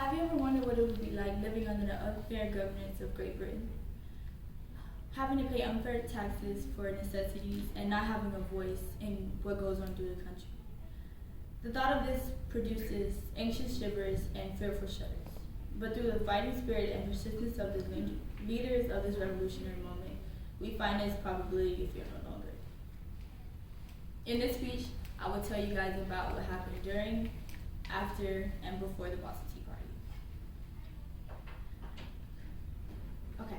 Have you ever wondered what it would be like living under the unfair governance of Great Britain? Having to pay unfair taxes for necessities and not having a voice in what goes on through the country. The thought of this produces anxious shivers and fearful shudders. But through the fighting spirit and persistence of the leaders of this revolutionary moment, we find this probability of fear no longer. In this speech, I will tell you guys about what happened during, after, and before the Boston Tea Party. Okay.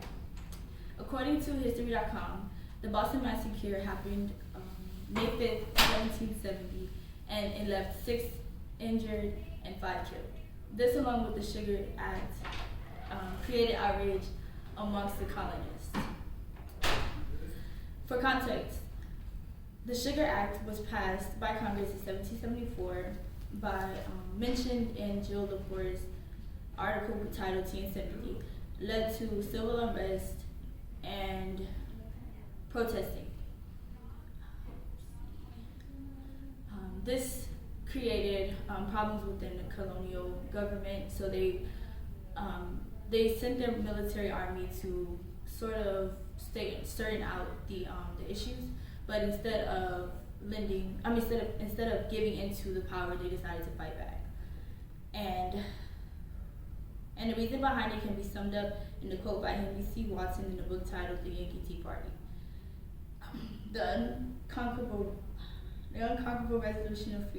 According to History.com, the Boston Massacre happened May 5th, 1770, and it left 6 injured and 5 killed. This, along with the Sugar Act, created outrage amongst the colonists. For context, the Sugar Act was passed by Congress in 1774 mentioned in Jill Lepore's article titled Tea and Sympathy, led to civil unrest and protesting. This created problems within the colonial government, so they sent their military army to sort of sorting out the issues, but instead of giving into the power, they decided to fight back. And the reason behind it can be summed up in the quote by Henry C. Watson in the book titled The Yankee Tea Party. The unconquerable resolution of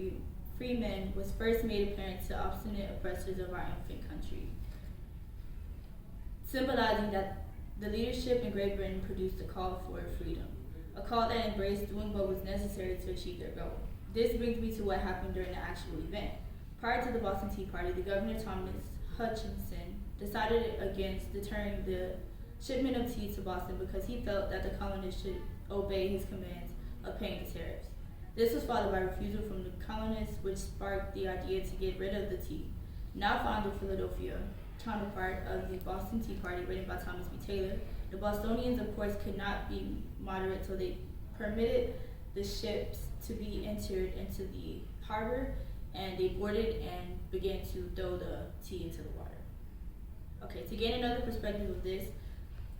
free men was first made apparent to obstinate oppressors of our infant country, symbolizing that the leadership in Great Britain produced a call for freedom, a call that embraced doing what was necessary to achieve their goal. This brings me to what happened during the actual event. Prior to the Boston Tea Party, the Governor Thomas Hutchinson decided against deterring the shipment of tea to Boston because he felt that the colonists should obey his commands of paying the tariffs. This was followed by refusal from the colonists, which sparked the idea to get rid of the tea. Now found in Philadelphia, counterpart of the Boston Tea Party written by Thomas B. Taylor, the Bostonians, of course, could not be moderate, so they permitted the ships to be entered into the harbor, and they boarded and began to throw the tea into the water. Okay, to gain another perspective of this,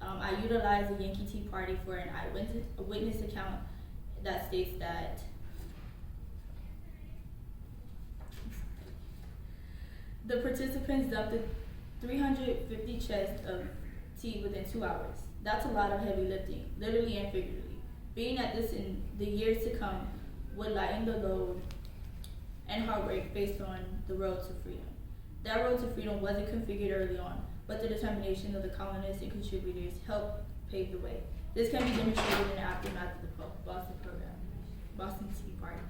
I utilized the Yankee Tea Party for an eyewitness account that states that the participants dumped 350 chests of tea within 2 hours. That's a lot of heavy lifting, literally and figuratively. Being that this in the years to come would lighten the load and heartbreak based on the road to freedom. That road to freedom wasn't configured early on, but the determination of the colonists and contributors helped pave the way. This can be demonstrated in the aftermath of the Boston Tea Party.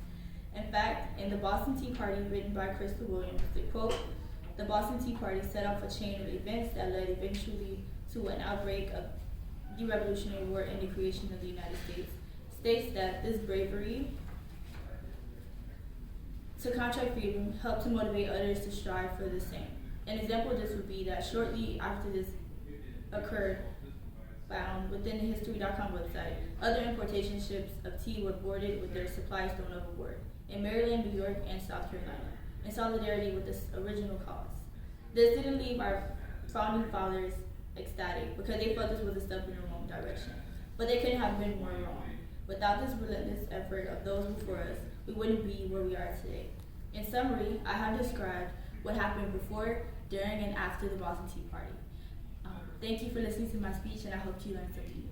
In fact, in the Boston Tea Party, written by Crystal Williams, the quote, "The Boston Tea Party set off a chain of events that led eventually to an outbreak of the Revolutionary War and the creation of the United States," states that this bravery to contract freedom helped to motivate others to strive for the same. An example of this would be that shortly after this occurred, found within the History.com website, other importation ships of tea were boarded with their supplies thrown overboard in Maryland, New York, and South Carolina, in solidarity with this original cause. This didn't leave our founding fathers ecstatic because they felt this was a step in the wrong direction. But they couldn't have been more wrong. Without this relentless effort of those before us, we wouldn't be where we are today. In summary, I have described what happened before, during, and after the Boston Tea Party. Thank you for listening to my speech, and I hope you learned something new.